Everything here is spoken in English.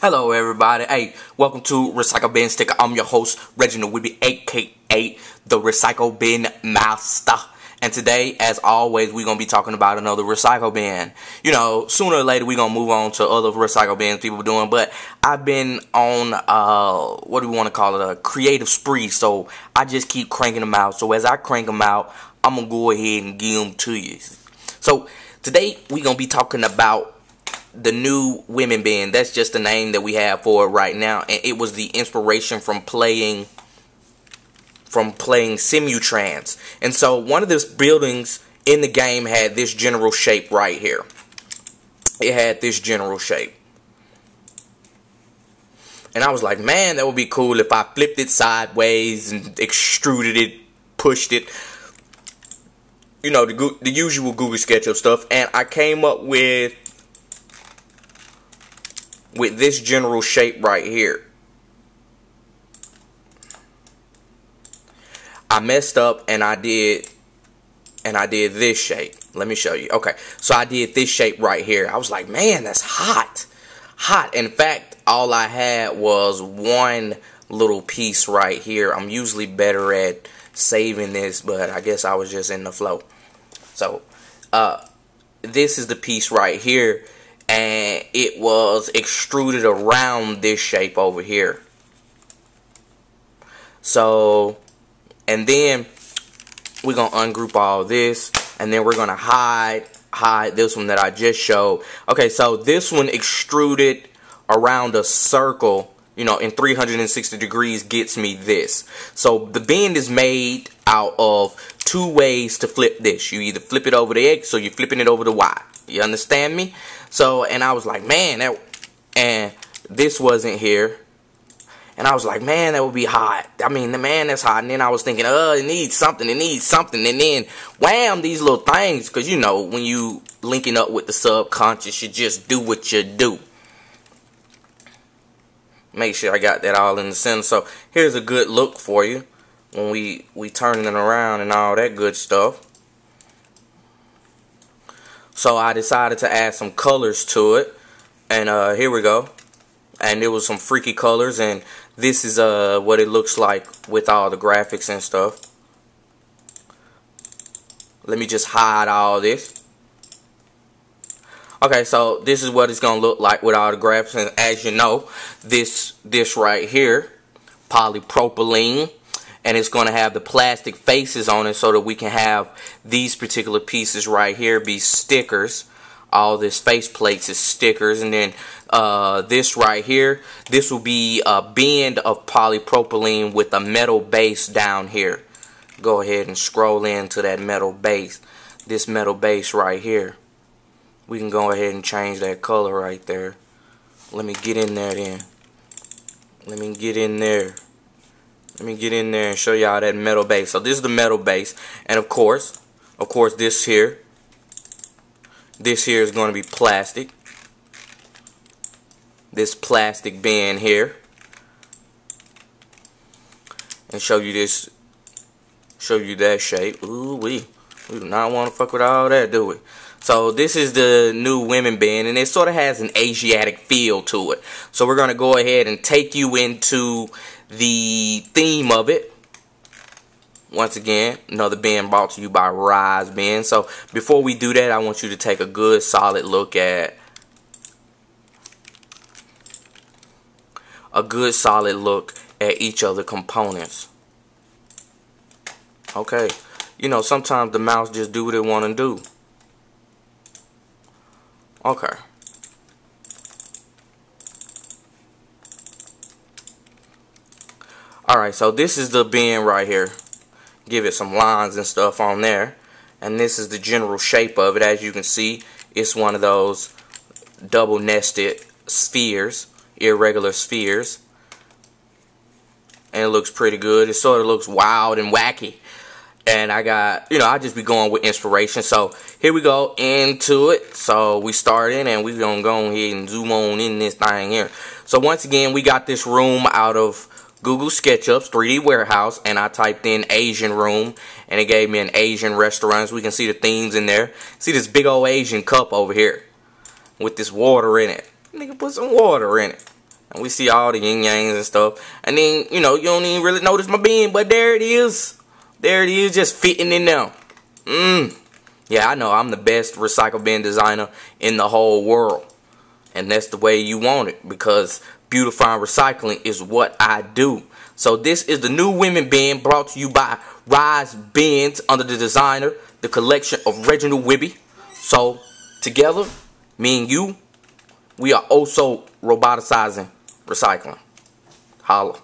Hello everybody, hey, welcome to Recycle Bin Sticker. I'm your host, Reginald Whibbey, aka the Recycle Bin Master. And today, as always, we're going to be talking about another recycle bin. You know, sooner or later, we're going to move on to other recycle bins people are doing. But I've been on, what do we want to call it, a creative spree. So I just keep cranking them out. So as I crank them out, I'm going to go ahead and give them to you. So today, we're going to be talking about the new women bin. That's just the name that we have for it right now, and it was the inspiration from playing Simutrans. And so one of the buildings in the game had this general shape right here. It had this general shape, and I was like, man, that would be cool if I flipped it sideways and extruded it, pushed it, you know, the usual Google SketchUp stuff. And I came up with this general shape right here. I messed up and I did this shape. Let me show you. Okay, so I did this shape right here. I was like, man, that's hot. In fact, all I had was one little piece right here. I'm usually better at saving this, but I guess I was just in the flow. So this is the piece right here, and it was extruded around this shape over here. So, and then we're going to ungroup all this, and then we're going to hide this one that I just showed. Okay, so this one extruded around a circle, you know, in 360 degrees gets me this. So the bin is made out of two ways to flip this. You either flip it over the X or you're flipping it over the Y. You understand me? So, and I was like, man, and this wasn't here. And I was like, man, that would be hot. I mean, man, that's hot. And then I was thinking, it needs something. And then, wham, these little things. Because, you know, when you linking up with the subconscious, you just do what you do. Make sure I got that all in the center. So, here's a good look for you when we turning it around and all that good stuff. So I decided to add some colors to it, and here we go. And there was some freaky colors, and this is what it looks like with all the graphics and stuff. Let me just hide all this. Okay, so this is what it's gonna look like with all the graphics, and as you know, this right here, polypropylene. And it's going to have the plastic faces on it so that we can have these particular pieces right here be stickers. All this face plates is stickers. And then this right here, this will be a band of polypropylene with a metal base down here. Go ahead and scroll into that metal base. This metal base right here. We can go ahead and change that color right there. Let me get in there then. Let me get in there and show y'all that metal base. So this is the metal base, and of course this here is going to be plastic. This plastic band here, and show you that shape. Ooh wee, we do not want to fuck with all that, do we? So this is the new women bin, and it sort of has an Asiatic feel to it. So we're going to go ahead and take you into the theme of it. Once again, another bin brought to you by Rise Bin. So before we do that, I want you to take a good solid look at each of the components. Okay, you know, sometimes the mouse just do what it want to do. Okay. Alright, so this is the bin right here. Give it some lines and stuff on there. And this is the general shape of it. As you can see, it's one of those double nested spheres, irregular spheres. And it looks pretty good. It sort of looks wild and wacky. And I got, you know, I just be going with inspiration. So here we go into it. So we started, and we're going to go ahead and zoom on in this thing here. So once again, we got this room out of Google SketchUp's 3D warehouse, and I typed in Asian room, and it gave me an Asian restaurant. So we can see the themes in there. See this big old Asian cup over here with this water in it. Nigga, put some water in it. And we see all the yin yangs and stuff. And then, you know, you don't even really notice my bin, but there it is. There it is, just fitting in there. Yeah, I know, I'm the best recycle bin designer in the whole world. And that's the way you want it, because beautifying recycling is what I do. So this is the new women bin, brought to you by Rise Bins, under the designer, the collection of Reginald Whibbey. So together, me and you, we are also roboticizing recycling. Holla.